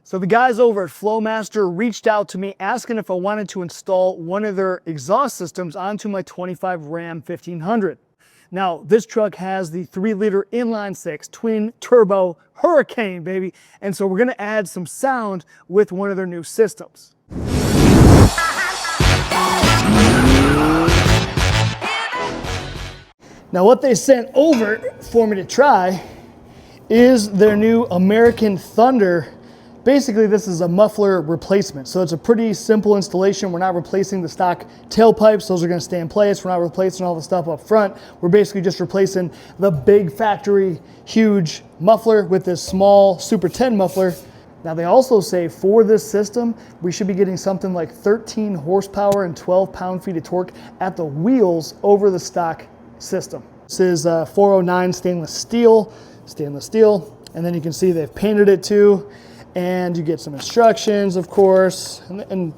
So the guys over at Flowmaster reached out to me asking if I wanted to install one of their exhaust systems onto my 25 Ram 1500. Now, this truck has the 3-liter inline-6 twin turbo Hurricane, baby. And so we're gonna add some sound with one of their new systems. Now, what they sent over for me to try is their new American Thunder. Basically, this is a muffler replacement. So it's a pretty simple installation. We're not replacing the stock tailpipes. Those are gonna stay in place. We're not replacing all the stuff up front. We're basically just replacing the big factory, huge muffler with this small Super 10 muffler. Now they also say for this system, we should be getting something like 13 horsepower and 12 pound-feet of torque at the wheels over the stock system. This is 409 stainless steel, and then you can see they've painted it too. And you get some instructions, of course, and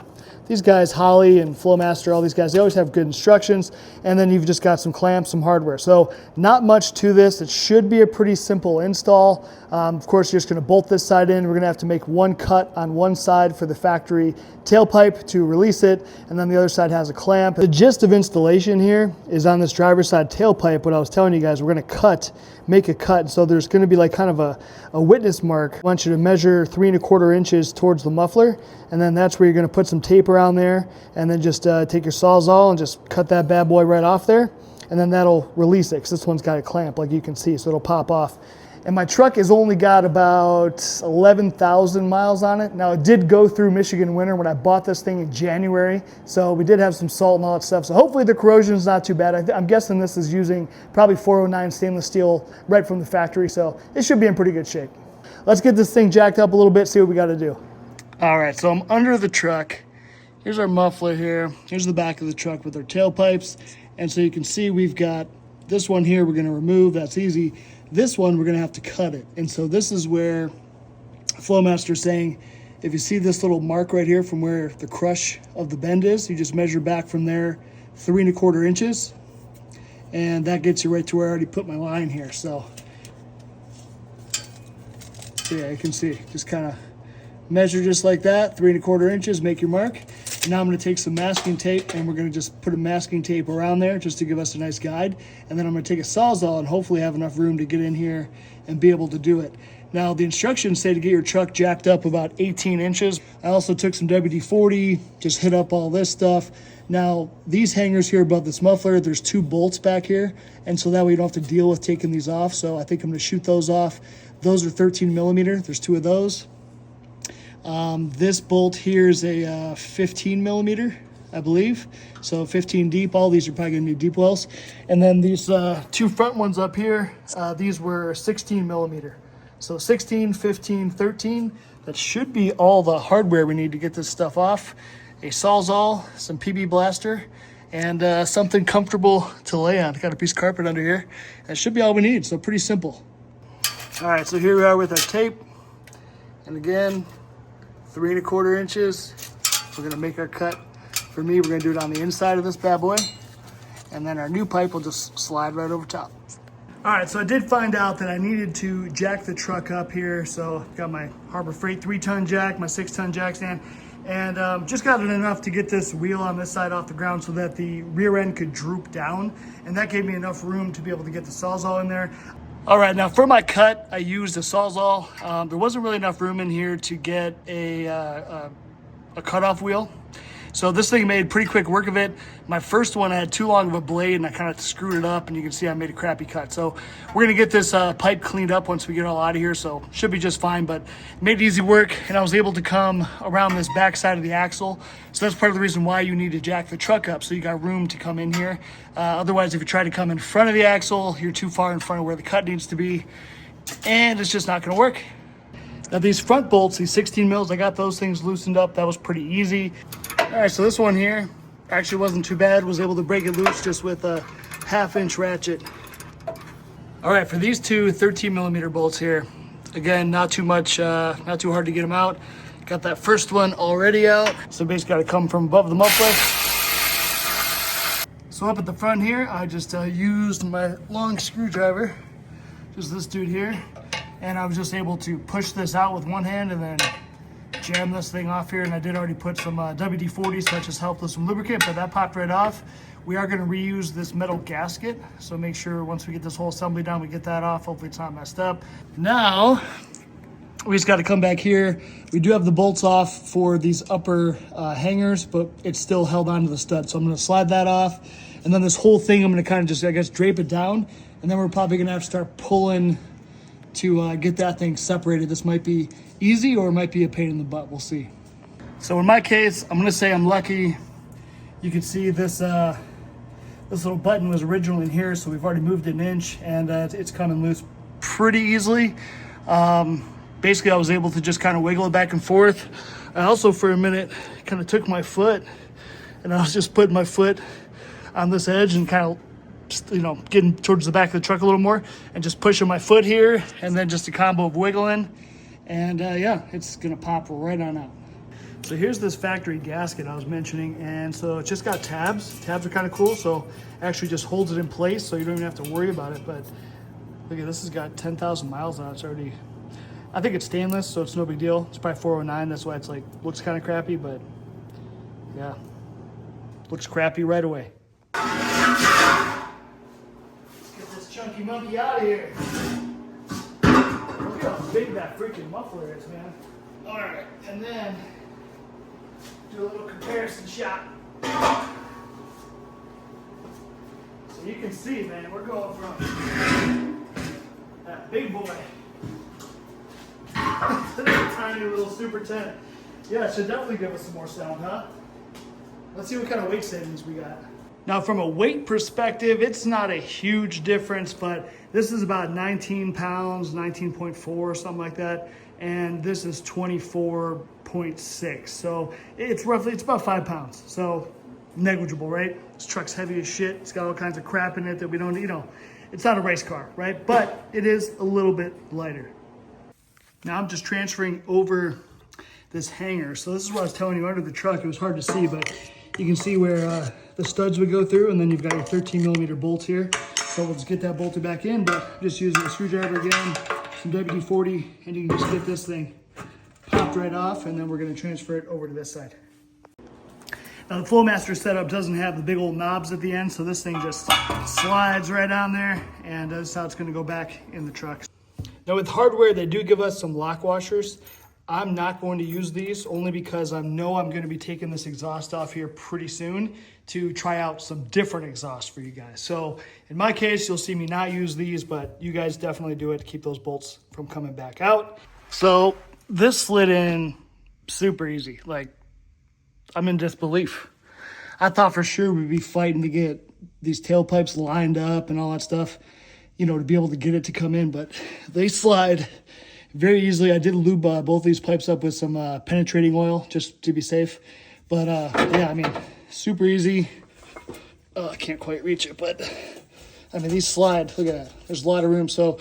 these guys, Holly and Flowmaster, all these guys, they always have good instructions. And then you've just got some clamps, some hardware. So not much to this. It should be a pretty simple install. Of course, you're just gonna bolt this side in. We're gonna have to make one cut on one side for the factory tailpipe to release it. And then the other side has a clamp. The gist of installation here is on this driver's side tailpipe. What I was telling you guys, we're gonna make a cut. So there's gonna be like kind of a witness mark. I want you to measure 3 1/4 inches towards the muffler. And then that's where you're gonna put some tape around there, and then just take your Sawzall and just cut that bad boy right off there, and then that'll release it, because this one's got a clamp like you can see, so it'll pop off. And my truck has only got about 11,000 miles on it. Now, it did go through Michigan winter when I bought this thing in January, so we did have some salt and all that stuff, so hopefully the corrosion is not too bad. I'm guessing this is using probably 409 stainless steel right from the factory, so it should be in pretty good shape. Let's get this thing jacked up a little bit, see what we got to do. All right, so I'm under the truck. Here's our muffler here. Here's the back of the truck with our tailpipes. And so you can see we've got this one here we're gonna remove, that's easy. This one, we're gonna have to cut it. And so this is where Flowmaster's saying, if you see this little mark right here from where the crush of the bend is, you just measure back from there 3 1/4 inches. And that gets you right to where I already put my line here. So yeah, you can see, just kind of measure just like that, 3 1/4 inches, make your mark. And now I'm gonna take some masking tape and we're gonna just put a masking tape around there just to give us a nice guide. And then I'm gonna take a Sawzall and hopefully have enough room to get in here and be able to do it. Now the instructions say to get your truck jacked up about 18 inches. I also took some WD-40, just hit up all this stuff. Now these hangers here above this muffler, there's 2 bolts back here. And so that way you don't have to deal with taking these off. So I think I'm gonna shoot those off. Those are 13 millimeter, there's 2 of those. This bolt here is a 15 millimeter, I believe. So 15 deep. All these are probably gonna be deep wells. And then these 2 front ones up here, these were 16 millimeter. So 16, 15, 13. That should be all the hardware we need to get this stuff off. A Sawzall, some PB blaster, and something comfortable to lay on. Got a piece of carpet under here. That should be all we need, so pretty simple. All right, so here we are with our tape. And again, 3 1/4 inches. We're gonna make our cut. For me, we're gonna do it on the inside of this bad boy. And then our new pipe will just slide right over top. All right, so I did find out that I needed to jack the truck up here. So I've got my Harbor Freight 3-ton jack, my 6-ton jack stand, and just got it enough to get this wheel on this side off the ground so that the rear end could droop down. And that gave me enough room to be able to get the Sawzall in there. All right, now for my cut, I used a Sawzall. There wasn't really enough room in here to get a cutoff wheel. So this thing made pretty quick work of it. My first one, I had too long of a blade and I kind of screwed it up and you can see I made a crappy cut. So we're gonna get this pipe cleaned up once we get all out of here. So should be just fine, but made easy work and I was able to come around this back side of the axle. So that's part of the reason why you need to jack the truck up. So you got room to come in here. Otherwise, if you try to come in front of the axle, you're too far in front of where the cut needs to be and it's just not gonna work. Now these front bolts, these 16 mils, I got those things loosened up. That was pretty easy. All right, so this one here actually wasn't too bad. Was able to break it loose just with a 1/2-inch ratchet. All right, for these 2 13 millimeter bolts here, again, not too much, not too hard to get them out. Got that first one already out. So basically got to come from above the muffler. So up at the front here, I just used my long screwdriver, just this dude here. And I was just able to push this out with one hand and then jam this thing off here, and I did already put some WD-40, so that just helped with some lubricant, but that popped right off. We are going to reuse this metal gasket, so make sure once we get this whole assembly done, we get that off. Hopefully it's not messed up. Now, we just got to come back here. We do have the bolts off for these upper hangers, but it's still held onto the stud, so I'm going to slide that off. And then this whole thing, I'm going to kind of just, I guess, drape it down, and then we're probably going to have to start pulling to get that thing separated. This might be easy or it might be a pain in the butt. We'll see. So in my case, I'm gonna say I'm lucky. You can see this this little button was originally in here, so we've already moved it an inch, and it's coming loose pretty easily. Basically, I was able to just kind of wiggle it back and forth. I also, for a minute, kind of took my foot, and I was just putting my foot on this edge and kind of, you know, getting towards the back of the truck a little more and just pushing my foot here, and then just a combo of wiggling, and yeah, it's gonna pop right on out. So here's this factory gasket I was mentioning, and so it's just got tabs. Tabs are kind of cool, so actually just holds it in place, so you don't even have to worry about it. But look at this, has got 10,000 miles on it. It's already, I think it's stainless, so it's no big deal. It's probably 409, that's why it's like looks kind of crappy, but yeah, looks crappy right away. Chunky monkey out of here. Look how big that freaking muffler is, man. All right, and then do a little comparison shot. So you can see, man, we're going from that big boy to that tiny little Super 10. Yeah, it should definitely give us some more sound, huh? Let's see what kind of weight savings we got. Now, from a weight perspective, it's not a huge difference, but this is about 19 pounds, 19.4, something like that. And this is 24.6. So it's roughly, it's about 5 pounds. So negligible, right? This truck's heavy as shit. It's got all kinds of crap in it that we don't, you know, it's not a race car, right? But it is a little bit lighter. Now I'm just transferring over this hanger. So this is what I was telling you under the truck. It was hard to see, but you can see where the studs would go through, and then you've got your 13 millimeter bolts here. So we'll just get that bolted back in, but just using a screwdriver again, some WD-40, and you can just get this thing popped right off, and then we're gonna transfer it over to this side. Now the Flowmaster setup doesn't have the big old knobs at the end, so this thing just slides right on there, and that's how it's gonna go back in the truck. Now with hardware, they do give us some lock washers. I'm not going to use these only because I know I'm going to be taking this exhaust off here pretty soon to try out some different exhaust for you guys. So in my case, you'll see me not use these, but you guys definitely do it to keep those bolts from coming back out. So this slid in super easy. Like, I'm in disbelief. I thought for sure we'd be fighting to get these tailpipes lined up and all that stuff, you know, to be able to get it to come in, but they slide very easily. I did lube both these pipes up with some penetrating oil just to be safe. But yeah, I mean, super easy. I can't quite reach it, but I mean, these slide, look at that. There's a lot of room, so it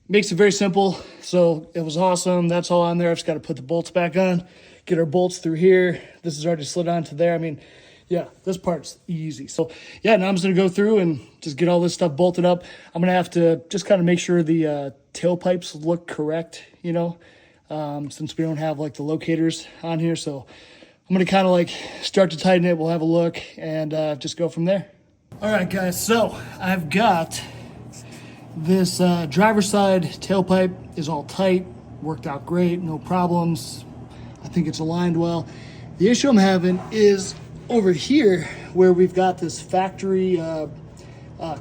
makes it very simple. So it was awesome. That's all on there. I've just got to put the bolts back on, get our bolts through here. This is already slid onto there. I mean, yeah, this part's easy. So yeah, now I'm just gonna go through and just get all this stuff bolted up. I'm gonna have to just kind of make sure the tailpipes look correct, you know, since we don't have like the locators on here. So I'm gonna kind of like start to tighten it. We'll have a look and just go from there. All right, guys, so I've got this driver's side tailpipe is all tight, worked out great, no problems. I think it's aligned well. The issue I'm having is over here where we've got this factory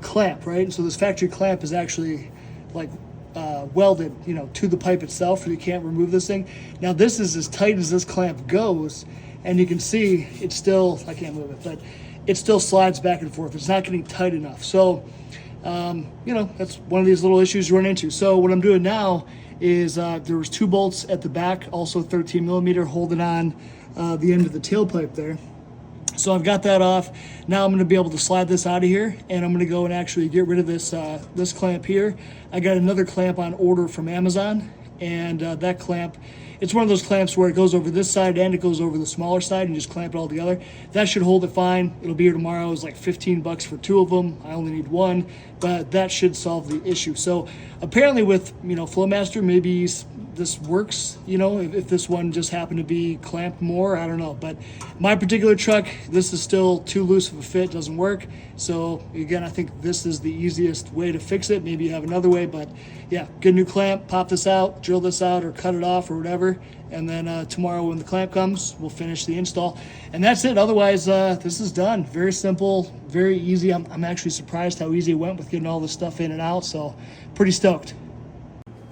clamp, right? And so this factory clamp is actually like welded, you know, to the pipe itself, so you can't remove this thing. Now this is as tight as this clamp goes, and you can see it's still, I can't move it, but it still slides back and forth. It's not getting tight enough. So, you know, that's one of these little issues you run into. So what I'm doing now is there was 2 bolts at the back, also 13 millimeter, holding on the end of the tailpipe there. So I've got that off. Now I'm gonna be able to slide this out of here, and I'm gonna go and actually get rid of this this clamp here. I got another clamp on order from Amazon, and that clamp it's one of those clamps where it goes over this side and it goes over the smaller side and just clamp it all together. That should hold it fine. It'll be here tomorrow. It's like 15 bucks for 2 of them. I only need 1, but that should solve the issue. So apparently with, Flowmaster, maybe this works, if this one just happened to be clamped more, I don't know. But my particular truck, this is still too loose of a fit, doesn't work. So again, I think this is the easiest way to fix it. Maybe you have another way, but yeah, get a new clamp, pop this out, drill this out, or cut it off or whatever. And then tomorrow when the clamp comes, we'll finish the install. And that's it. Otherwise, this is done. Very simple, very easy. I'm actually surprised how easy it went with getting all this stuff in and out. So pretty stoked.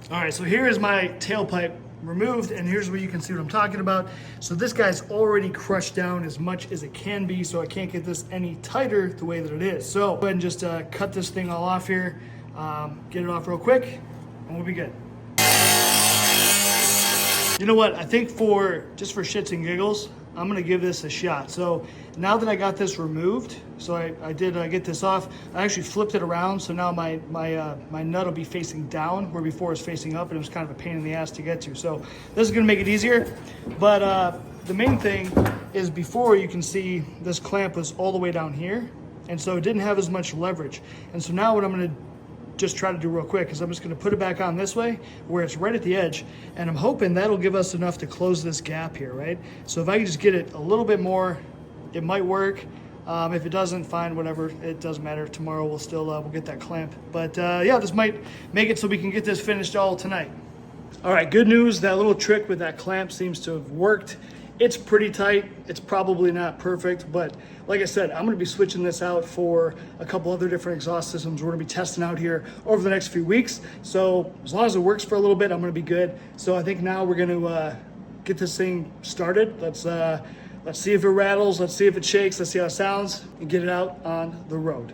All right, so here is my tailpipe removed, and here's where you can see what I'm talking about. So this guy's already crushed down as much as it can be, so I can't get this any tighter the way that it is. So go ahead and just cut this thing all off here, get it off real quick, and we'll be good. You know what, I think just for shits and giggles, I'm gonna give this a shot. So now that I got this removed, so I did get this off, I actually flipped it around, so now my nut will be facing down, where before it was facing up, and it was kind of a pain in the ass to get to. So this is gonna make it easier, but the main thing is before, you can see this clamp was all the way down here, and so it didn't have as much leverage. And so now what I'm gonna just try to do real quick is I'm just going to put it back on this way where it's right at the edge, and I'm hoping that'll give us enough to close this gap here, right? So if I can just get it a little bit more, it might work. If it doesn't, fine, whatever, it doesn't matter. Tomorrow we'll still we'll get that clamp, but yeah, this might make it so we can get this finished all tonight. All right, good news, that little trick with that clamp seems to have worked. It's pretty tight. It's probably not perfect, but like I said, I'm gonna be switching this out for a couple other different exhaust systems we're gonna be testing out here over the next few weeks. So as long as it works for a little bit, I'm gonna be good. So I think now we're gonna get this thing started. Let's see if it rattles, let's see if it shakes, let's see how it sounds, and get it out on the road.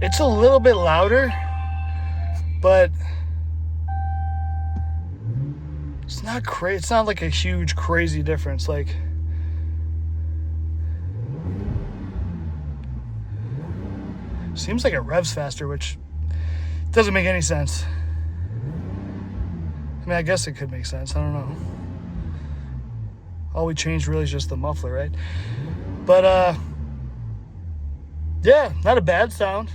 It's a little bit louder, but it's not crazy. It's not like a huge crazy difference. Like, seems like it revs faster, which doesn't make any sense. I mean, I guess it could make sense. I don't know. All we changed really is just the muffler, right? But yeah, not a bad sound.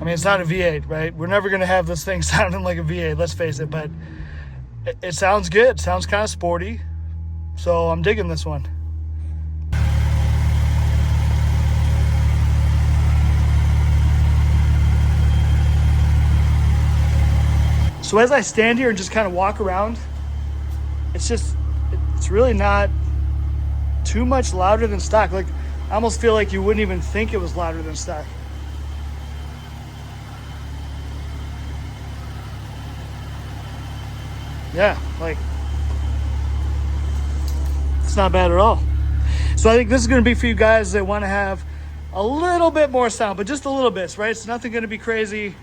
I mean, it's not a V8, right? We're never going to have this thing sounding like a V8, let's face it, but it sounds good. It sounds kind of sporty, so I'm digging this one. So as I stand here and just kind of walk around, it's really not too much louder than stock. Like, I almost feel like you wouldn't even think it was louder than stock. Yeah, like, it's not bad at all. So I think this is going to be for you guys that want to have a little bit more sound, but just a little bit, right? It's nothing going to be crazy.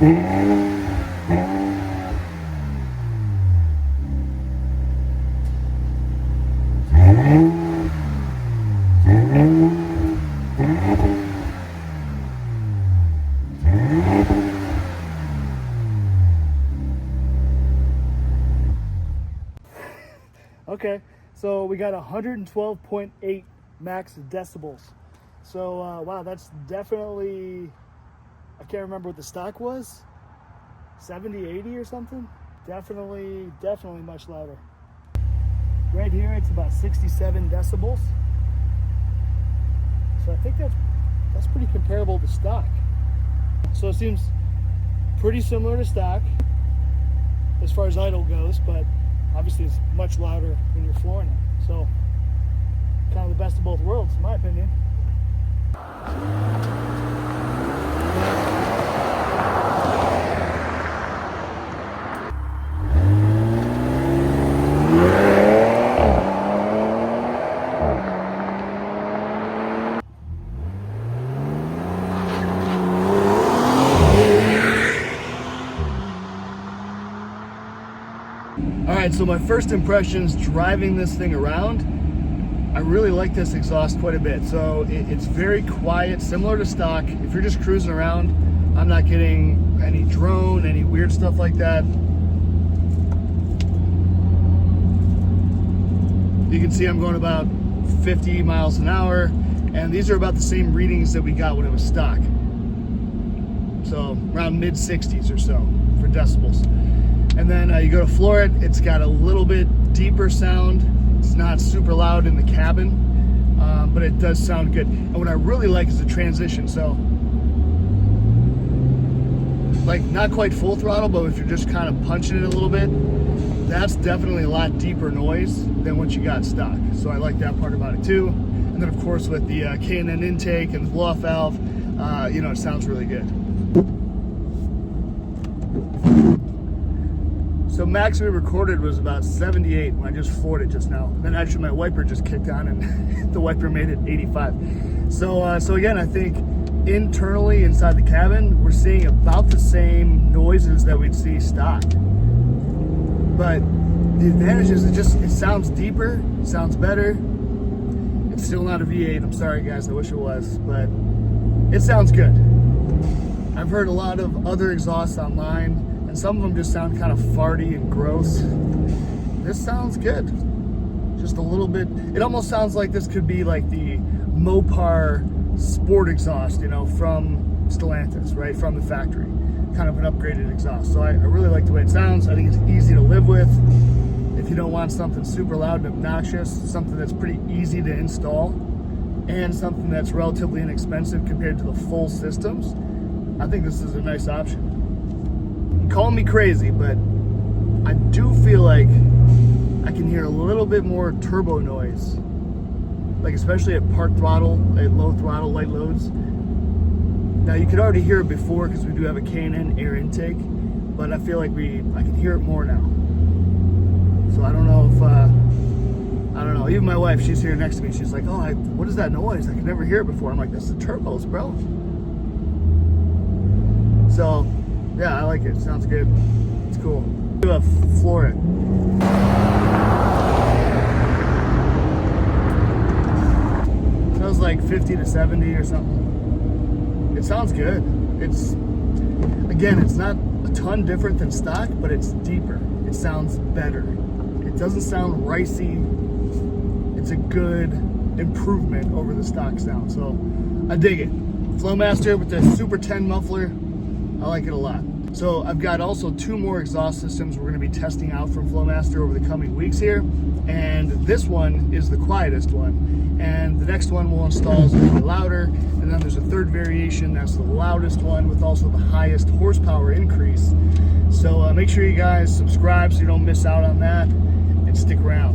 Okay, so we got 112.8 max decibels. So wow, that's definitely, I can't remember what the stock was, 70, 80 or something. Definitely much louder. Right here, it's about 67 decibels. So I think that's pretty comparable to stock. So it seems pretty similar to stock as far as idle goes, but obviously it's much louder when you're flooring it. So kind of the best of both worlds, in my opinion. All right, so my first impressions driving this thing around, I really like this exhaust quite a bit. So it's very quiet, similar to stock. If you're just cruising around, I'm not getting any drone, any weird stuff like that. You can see I'm going about 50 miles an hour, and these are about the same readings that we got when it was stock. So around mid 60s or so for decibels. And then you go to floor it, it's got a little bit deeper sound. It's not super loud in the cabin, but it does sound good. And what I really like is the transition. So, like, not quite full throttle, but if you're just kind of punching it a little bit, that's definitely a lot deeper noise than what you got stock. So I like that part about it too. And then of course with the K&N intake and the blow-off valve, you know, it sounds really good. So max we recorded was about 78 when I just floored it just now. Then actually my wiper just kicked on and the wiper made it 85. So again, I think internally inside the cabin, we're seeing about the same noises that we'd see stock. But the advantage is it sounds deeper, it sounds better. It's still not a V8, I'm sorry guys, I wish it was, but it sounds good. I've heard a lot of other exhausts online, and some of them just sound kind of farty and gross. This sounds good. Just a little bit, it almost sounds like this could be like the Mopar sport exhaust, you know, from Stellantis, right, from the factory. Kind of an upgraded exhaust. So I really like the way it sounds. I think it's easy to live with. If you don't want something super loud and obnoxious, something that's pretty easy to install, and something that's relatively inexpensive compared to the full systems, I think this is a nice option. Call me crazy, but I do feel like I can hear a little bit more turbo noise, like especially at park throttle, at low throttle, light loads. Now you could already hear it before because we do have a K&N air intake, but I feel like I can hear it more now. So I don't know if, I don't know, even my wife, she's here next to me, she's like, oh, what is that noise? I could never hear it before. I'm like, that's the turbos, bro. So, yeah, I like it. Sounds good. It's cool. Do a floor it. Sounds like 50 to 70 or something. It sounds good. It's, again, it's not a ton different than stock, but it's deeper. It sounds better. It doesn't sound ricey. It's a good improvement over the stock sound. So I dig it. Flowmaster with the Super 10 muffler. I like it a lot. So I've got also 2 more exhaust systems we're going to be testing out from Flowmaster over the coming weeks here. And this one is the quietest one. And the next one we'll install is a little bit louder. And then there's a third variation that's the loudest one with also the highest horsepower increase. So make sure you guys subscribe so you don't miss out on that, and stick around.